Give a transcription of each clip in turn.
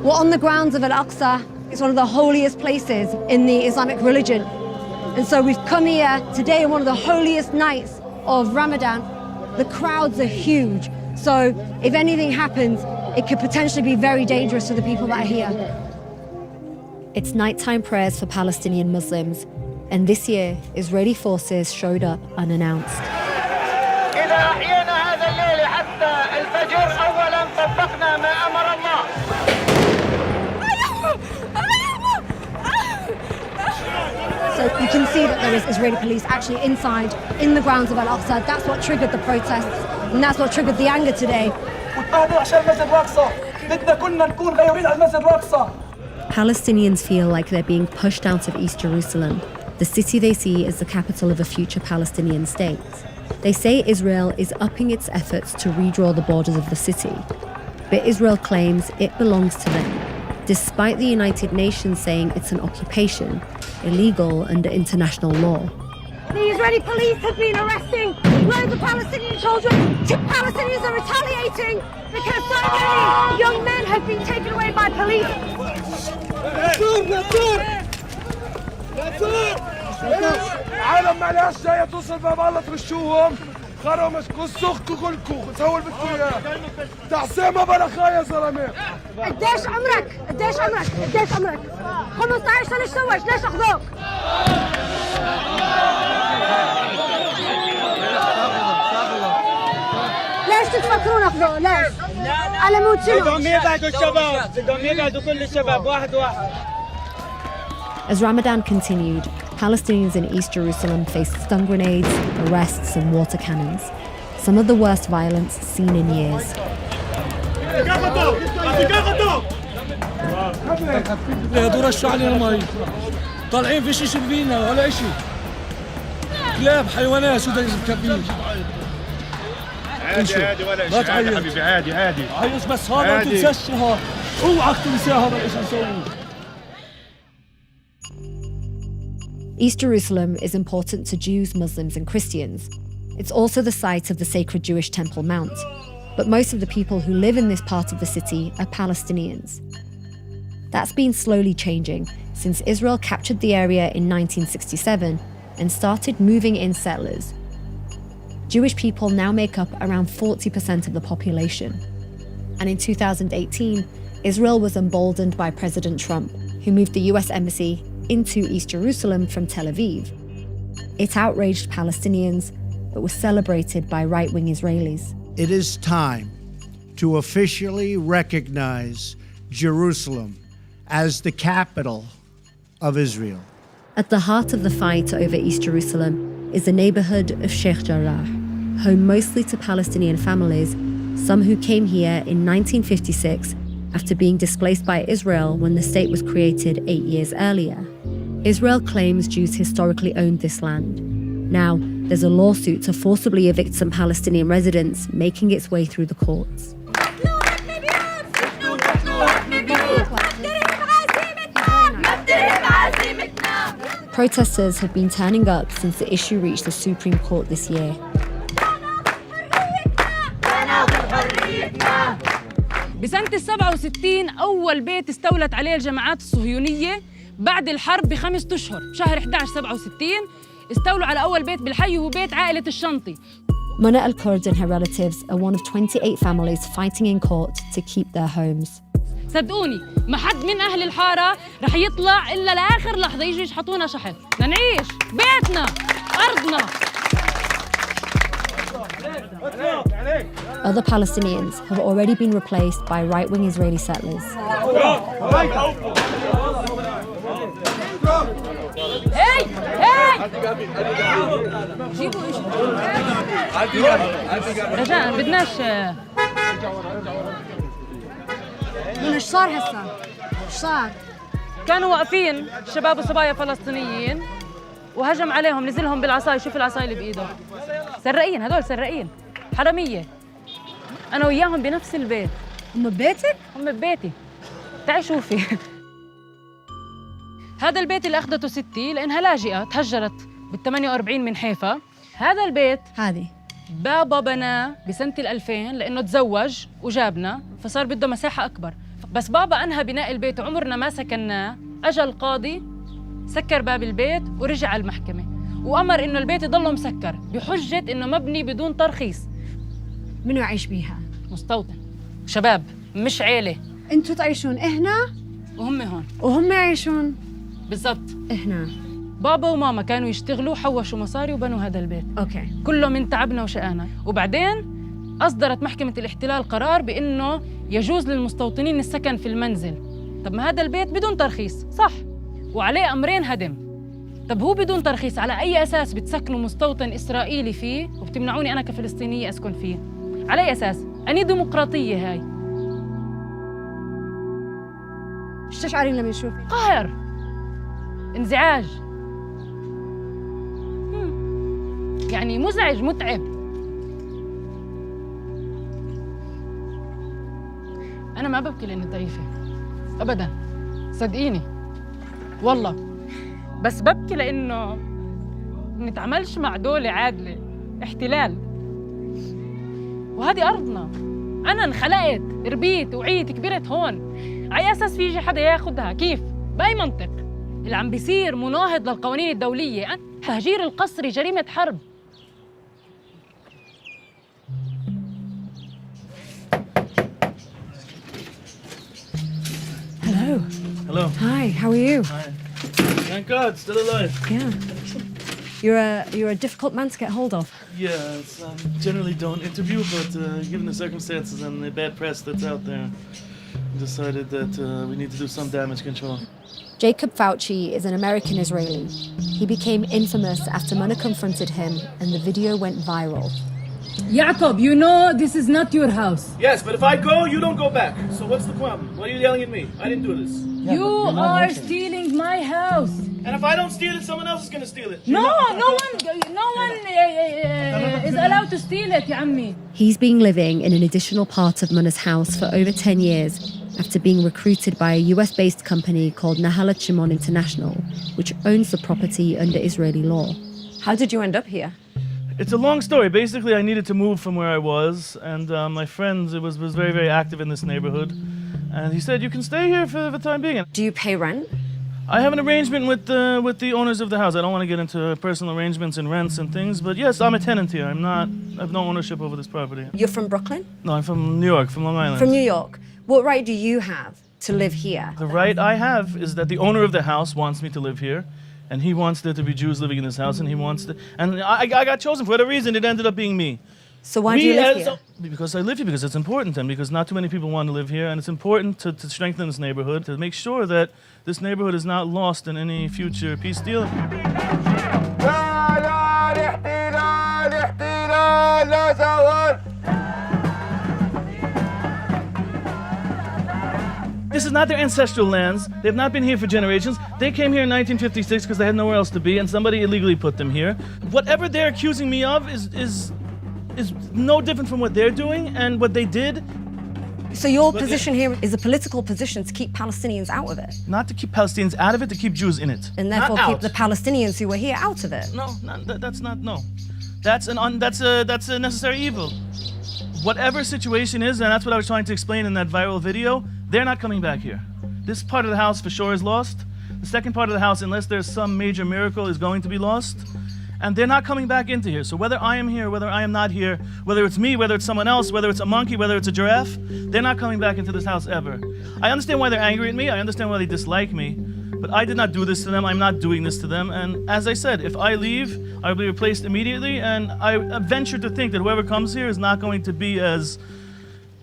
We're on the grounds of Al-Aqsa. It's one of the holiest places in the Islamic religion. And so we've come here today on one of the holiest nights of Ramadan. The crowds are huge. So if anything happens, it could potentially be very dangerous for the people that are here. It's nighttime prayers for Palestinian Muslims. And this year, Israeli forces showed up unannounced. So you can see that there is Israeli police actually inside, in the grounds of Al-Aqsa. That's what triggered the protests, and that's what triggered the anger today. Palestinians feel like they're being pushed out of East Jerusalem, the city they see as the capital of a future Palestinian state. They say Israel is upping its efforts to redraw the borders of the city, but Israel claims it belongs to them, despite the United Nations saying it's an occupation, illegal under international law. The Israeli police have been arresting loads of Palestinian children. Palestinians are retaliating because so many young men have been taken away by police. عالم معلش جاية توصل باب الله ترشوهم خروا مسكوا سخكوا كلكوا تسووا اللي بدكم اياه تعصي ما بلا خايا يا زلمه قديش عمرك؟ قديش عمرك؟ قديش عمرك؟ 15 سنة ايش سويت؟ ليش اخذوك؟ ليش تتفكرون اخذوه؟ ليش؟ على مود شنو؟ بدهم يبعدوا الشباب، بدهم يبعدوا كل الشباب واحد واحد. As Ramadan continued, Palestinians in East Jerusalem faced stun grenades, arrests, and water cannons. Some of the worst violence seen in years. هدول رشوا علينا مي طالعين في شيء شبينا ولا شيء كلاب حيوانات شو بدك تكفيه عادي ولا شيء عادي حبيبي عادي عايش بس هذا ما تنساش اوعك تنسى هذا الشيء نسويه. East Jerusalem is important to Jews, Muslims, and Christians. It's also the site of the sacred Jewish Temple Mount. But most of the people who live in this part of the city are Palestinians. That's been slowly changing since Israel captured the area in 1967 and started moving in settlers. Jewish people now make up around 40% of the population. And in 2018, Israel was emboldened by President Trump, who moved the US embassy into East Jerusalem from Tel Aviv. It outraged Palestinians, but was celebrated by right-wing Israelis. It is time to officially recognize Jerusalem as the capital of Israel. At the heart of the fight over East Jerusalem is the neighborhood of Sheikh Jarrah, home mostly to Palestinian families, some who came here in 1956 after being displaced by Israel when the state was created 8 years earlier. Israel claims Jews historically owned this land. Now, there's a lawsuit to forcibly evict some Palestinian residents, making its way through the courts. Protesters have been turning up since the issue reached the Supreme Court this year. بسنة 67 أول بيت استولت عليه الجماعات الصهيونية بعد الحرب ب5 أشهر بشهر 11 67 استولوا على أول بيت بالحي وهو بيت عائلة الشنطي. Mona al-Kurd and her relatives are one of 28 families fighting in court to keep their homes. صدقوني ما حد من أهل الحارة رح يطلع إلا لآخر لحظة يجوا يشحطونا شحن لنعيش بيتنا أرضنا. Other Palestinians have already been replaced by right-wing Israeli settlers. Hey! Hey! جيبوا إيش؟ رجاء بدناش. إيش صار هسا؟ إيش صار؟ كانوا واقفين شباب وصبايا فلسطينيين وهجم عليهم نزلهم بالعصاي. شوف العصاي اللي بإيده. سراقين هدول سراقين حرامية. أنا وياهم بنفس البيت. هم ببيتك؟ هم ببيتي. تعي شوفي. هذا البيت اللي أخذته ستي لأنها لاجئة تهجرت بال48 من حيفا. هذا البيت هذه بابا بناه بسنة 2000 لأنه تزوج وجابنا فصار بده مساحة أكبر بس بابا أنهى بناء البيت وعمرنا ما سكناه. أجا القاضي سكر باب البيت ورجع على المحكمة وأمر إنه البيت يضله مسكر بحجة إنه مبني بدون ترخيص. منو يعيش بيها؟ مستوطن، شباب مش عيلة. انتوا تعيشون هنا وهم هون وهم يعيشون بالضبط هنا. بابا وماما كانوا يشتغلوا، حوشوا مصاري وبنوا هذا البيت. اوكي. كله من تعبنا وشقانا. وبعدين أصدرت محكمة الاحتلال قرار بإنه يجوز للمستوطنين السكن في المنزل. طب ما هذا البيت بدون ترخيص صح، وعليه أمرين هدم. طب هو بدون ترخيص، على أي أساس بتسكنوا مستوطن إسرائيلي فيه وبتمنعوني أنا كفلسطينية أسكن فيه؟ على أي أساس؟ أني ديمقراطية هاي؟ ايش تشعرين لما تشوفي؟ قهر، انزعاج، يعني مزعج، متعب. أنا ما ببكي لأني ضعيفة أبداً، صدقيني والله، بس ببكي لأنه نتعاملش مع دولة عادلة، احتلال. وهذه أرضنا، أنا انخلقت، ربيت، وعيت، كبرت هون. على أساس في يجي حدا ياخدها؟ كيف؟ بأي منطق؟ اللي عم بيصير مناهض للقوانين الدولية. تهجير القسري جريمة حرب. Hello. Hello. Hi, how are you? Hi. Thank God, still alive. Yeah. You're a difficult man to get hold of. Yeah, generally don't interview, but given the circumstances and the bad press that's out there, we decided that we need to do some damage control. Jacob Fauci is an American Israeli. He became infamous after Mona confronted him and the video went viral. Jacob, you know this is not your house. Yes, but if I go, you don't go back. So what's the problem? Why are you yelling at me? I didn't do this. You are stealing my house. And if I don't steal it, someone else is going to steal it. No one is allowed to steal it, يا عمي. He's been living in an additional part of Mona's house for over 10 years after being recruited by a US-based company called Nahalat Shimon International, which owns the property under Israeli law. How did you end up here? It's a long story. Basically, I needed to move from where I was, and my friend was very, very active in this neighborhood. And he said, you can stay here for the time being. Do you pay rent? I have an arrangement with the owners of the house. I don't want to get into personal arrangements and rents and things, but yes, I'm a tenant here. I have no ownership over this property. You're from Brooklyn? No, I'm from New York, from Long Island. From New York. What right do you have to live here? The right I have is that the owner of the house wants me to live here, and he wants there to be Jews living in this house, and he wants to. And I got chosen for whatever reason. It ended up being me. So why do you live here? Because I live here, because it's important, and because not too many people want to live here, and it's important to strengthen this neighborhood, to make sure that this neighborhood is not lost in any future peace deal. This is not their ancestral lands. They've not been here for generations. They came here in 1956 because they had nowhere else to be, and somebody illegally put them here. Whatever they're accusing me of is no different from what they're doing and what they did. So your position here is a political position to keep Palestinians out of it? Not to keep Palestinians out of it, to keep Jews in it. And therefore not keep out. the Palestinians who were here out of it? No, that's not, no. That's a necessary evil. Whatever situation is, and that's what I was trying to explain in that viral video, they're not coming back here. This part of the house for sure is lost. The second part of the house, unless there's some major miracle, is going to be lost. And they're not coming back into here. So whether I am here, whether I am not here, whether it's me, whether it's someone else, whether it's a monkey, whether it's a giraffe, they're not coming back into this house ever. I understand why they're angry at me. I understand why they dislike me. But I did not do this to them. I'm not doing this to them. And as I said, if I leave, I will be replaced immediately. And I venture to think that whoever comes here is not going to be as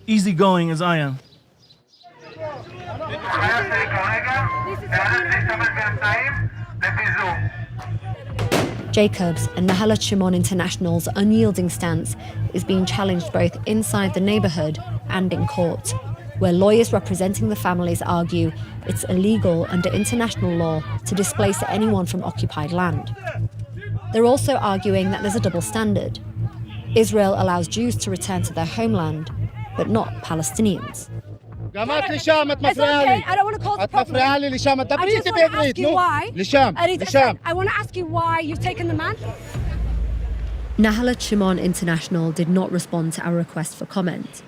easygoing as I am. Jacob's and Nahalat Shimon International's unyielding stance is being challenged both inside the neighborhood and in court, where lawyers representing the families argue it's illegal under international law to displace anyone from occupied land. They're also arguing that there's a double standard. Israel allows Jews to return to their homeland, but not Palestinians. قامت لشام Okay, I don't want to cause a problem. تفرعلي لشام I just want to ask you why. I want to ask you why you've taken the man. Nahalat Shimon International did not respond to our request for comment.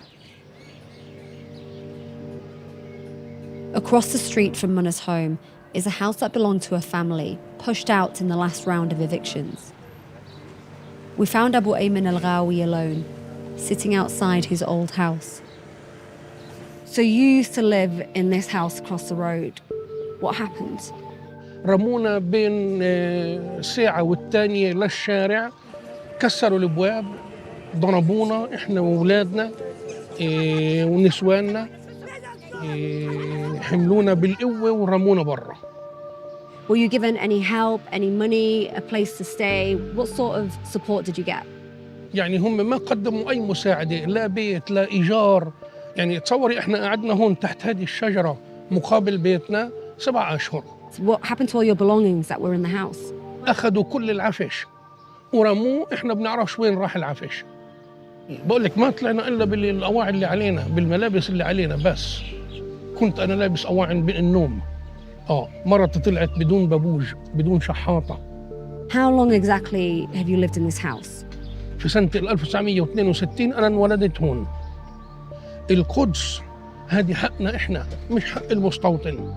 Across the street from Munna's home is a house that belonged to a family pushed out in the last round of evictions. We found Abu Ayman al-Ghawi alone, sitting outside his old house. So you used to live in this house across the road. What happened? رمونا بين ساعة والتانية للشارع، كسروا الابواب، ضربونا احنا واولادنا ونسواننا، حملونا بالقوة ورمونا برا. Were you given any help, any money, a place to stay? What sort of support did you get? يعني هم ما قدموا أي مساعدة، لا بيت لا إيجار. يعني تصوري احنا قعدنا هون تحت هذه الشجرة مقابل بيتنا 7 أشهر. What happened to all your belongings that were in the house? أخذوا كل العفش ورموه، احنا بنعرفش وين راح العفش. بقول لك ما طلعنا إلا بالأواعي اللي علينا، بالملابس اللي علينا بس. كنت أنا لابس أواعي النوم. مرتي طلعت بدون بابوج، بدون شحاطة. How long exactly have you lived in this house? في سنة 1962 أنا انولدت هون. القدس هذه حقنا إحنا، مش حق المستوطن.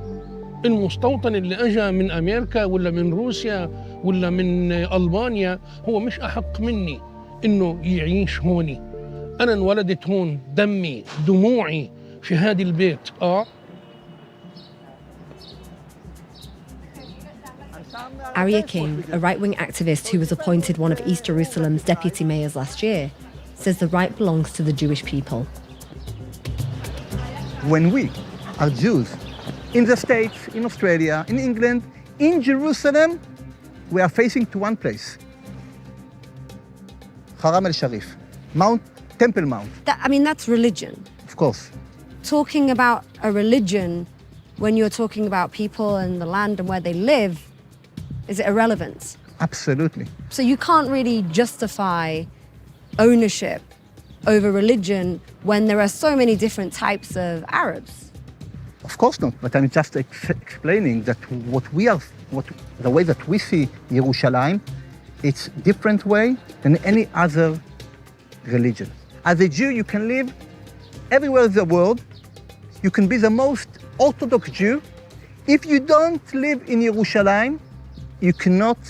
المستوطن اللي أجا من أمريكا ولا من روسيا ولا من ألبانيا هو مش أحق مني إنه يعيش هوني. أنا انولدت هون، دمي دموعي في هذا البيت. Arya King, a right-wing activist who was appointed one of East Jerusalem's deputy mayors last year, says the right belongs to the Jewish people. When we are Jews in the States, in Australia, in England, in Jerusalem, we are facing to one place. Haram al-Sharif, Temple Mount. That's religion. Of course. Talking about a religion when you're talking about people and the land and where they live, is it irrelevant? Absolutely. So you can't really justify ownership over religion when there are so many different types of Arabs? Of course not, but I'm just explaining that the way that we see Jerusalem, it's different way than any other religion. As a Jew, you can live everywhere in the world. You can be the most Orthodox Jew. If you don't live in Jerusalem, you cannot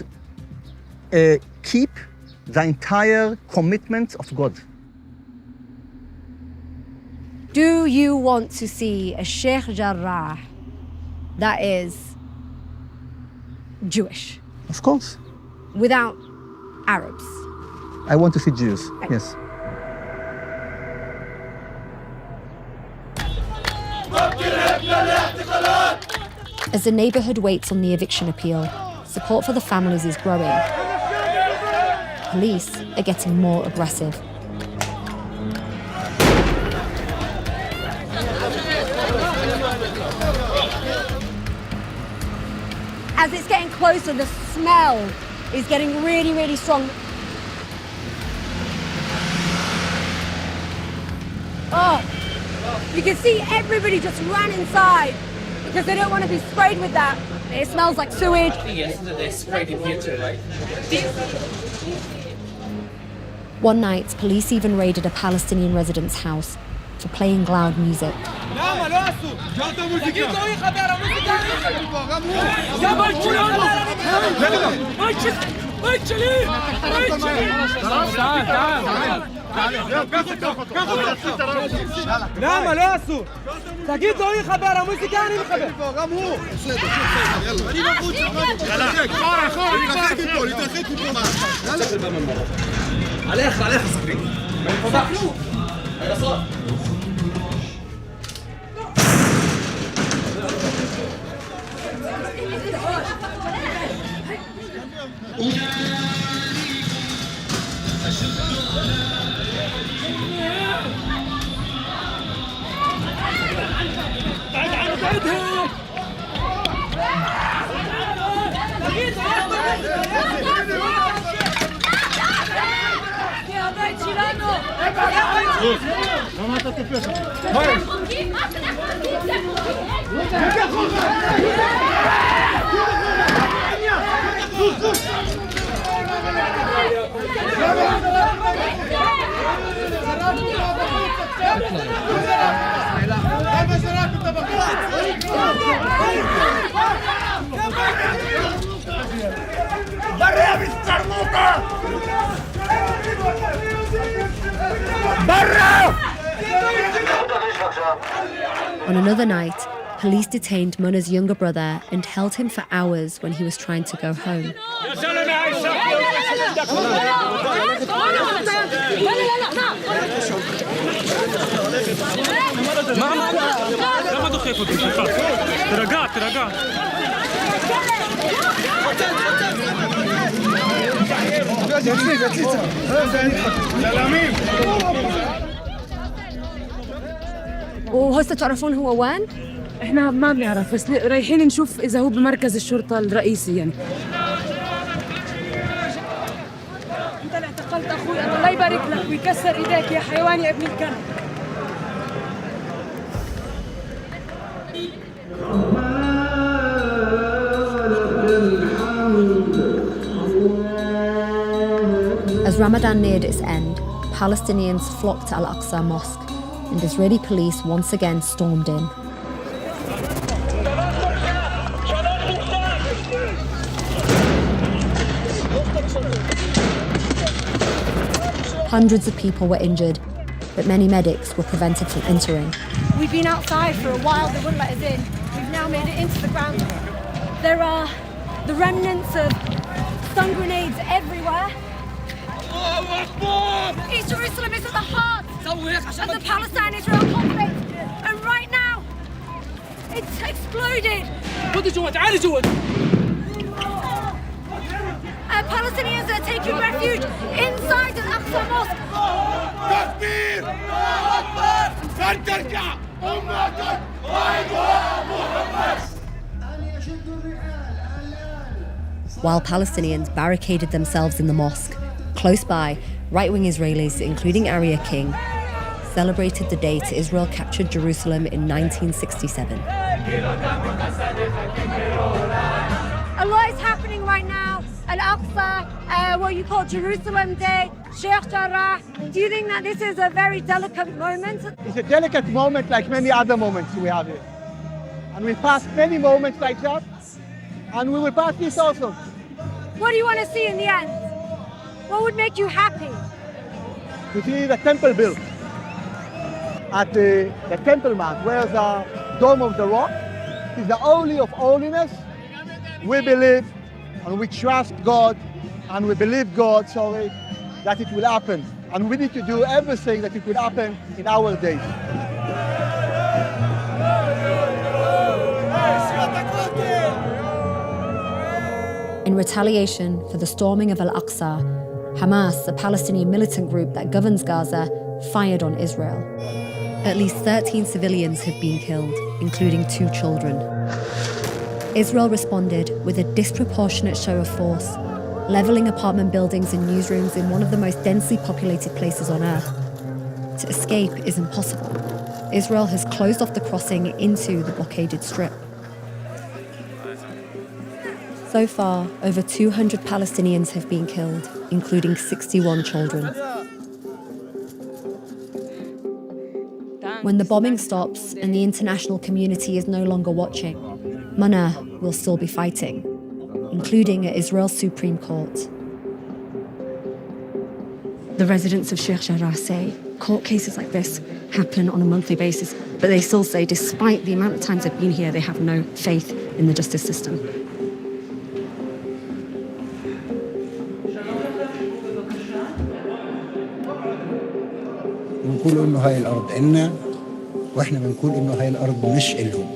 keep the entire commitment of God. Do you want to see a Sheikh Jarrah that is Jewish? Of course. Without Arabs? I want to see Jews, yes. As the neighborhood waits on the eviction appeal, support for the families is growing. Police are getting more aggressive. As it's getting closer, the smell is getting really, really strong. You can see everybody just ran inside because they don't want to be sprayed with that. It smells like sewage. Yesterday they sprayed in here too, right? One night, police even raided a Palestinian resident's house for playing loud music. On another night, police detained Munna's younger brother and held him for hours when he was trying to go home. وهسه تعرفون هو وين؟ احنا ما بنعرف بس رايحين نشوف اذا هو بمركز الشرطه الرئيسي يعني. انت اللي اعتقلت اخوي، الله يبارك لك ويكسر ايديك يا حيوان يا ابن الكلب. As Ramadan neared its end, Palestinians flocked to Al-Aqsa Mosque, and Israeli police once again stormed in. Hundreds of people were injured, but many medics were prevented from entering. We've been outside for a while, they wouldn't let us in. We've now made it into the ground. There are the remnants of stun grenades everywhere. East Jerusalem is at the heart of the Palestine-Israel conflict, and right now, it's exploded. Palestinians are taking refuge inside the Al-Aqsa Mosque. While Palestinians barricaded themselves in the mosque, close by, right-wing Israelis, including Arya King, celebrated the date Israel captured Jerusalem in 1967. A lot is happening right now. Al-Aqsa, what you call Jerusalem Day, Sheikh Jarrah. Do you think that this is a very delicate moment? It's a delicate moment like many other moments we have here. And we passed many moments like that, and we will pass this also. What do you want to see in the end? What would make you happy? To see the temple built at the Temple Mount, where the Dome of the Rock is the holy of holiness. We believe and we trust God and we believe God, that it will happen. And we need to do everything that it will happen in our days. In retaliation for the storming of Al-Aqsa, Hamas, a Palestinian militant group that governs Gaza, fired on Israel. At least 13 civilians have been killed, including 2 children. Israel responded with a disproportionate show of force, levelling apartment buildings and newsrooms in one of the most densely populated places on earth. To escape is impossible. Israel has closed off the crossing into the blockaded strip. So far, over 200 Palestinians have been killed, including 61 children. When the bombing stops and the international community is no longer watching, Munna will still be fighting, including at Israel's Supreme Court. The residents of Sheikh Jarrah say court cases like this happen on a monthly basis, but they still say despite the amount of times they've been here, they have no faith in the justice system. بنقول إنه هاي الأرض إلنا وإحنا بنقول إنه هاي الأرض مش إلهم.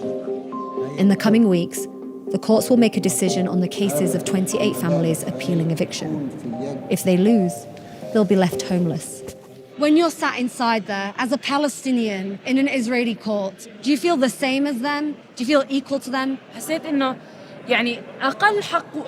In the coming weeks, the courts will make a decision on the cases of 28 families appealing eviction. If they lose, they'll be left homeless. When you're sat inside there as a Palestinian in an Israeli court, do you feel the same as them? Do you feel equal to them? حسيت إنه يعني أقل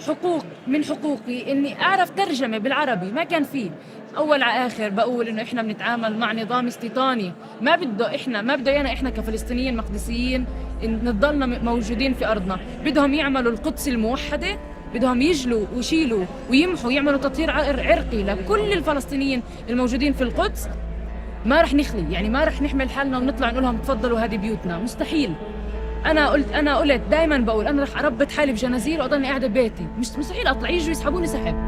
حقوق من حقوقي إني أعرف ترجمة بالعربي ما كان فيه. أول على آخر بقول إنه إحنا بنتعامل مع نظام استيطاني ما بده يانا إحنا كفلسطينيين مقدسيين نضلنا موجودين في أرضنا. بدهم يعملوا القدس الموحدة، بدهم يجلوا ويشيلوا ويمحوا يعملوا تطهير عرقي لكل الفلسطينيين الموجودين في القدس. ما رح نخلي، يعني ما رح نحمل حالنا ونطلع نقول لهم تفضلوا هذه بيوتنا، مستحيل. أنا قلت دائما بقول أنا رح أربط حالي بجنازير وأضلني قاعدة ببيتي، مش مستحيل أطلع يجوا يسحبوني سحب.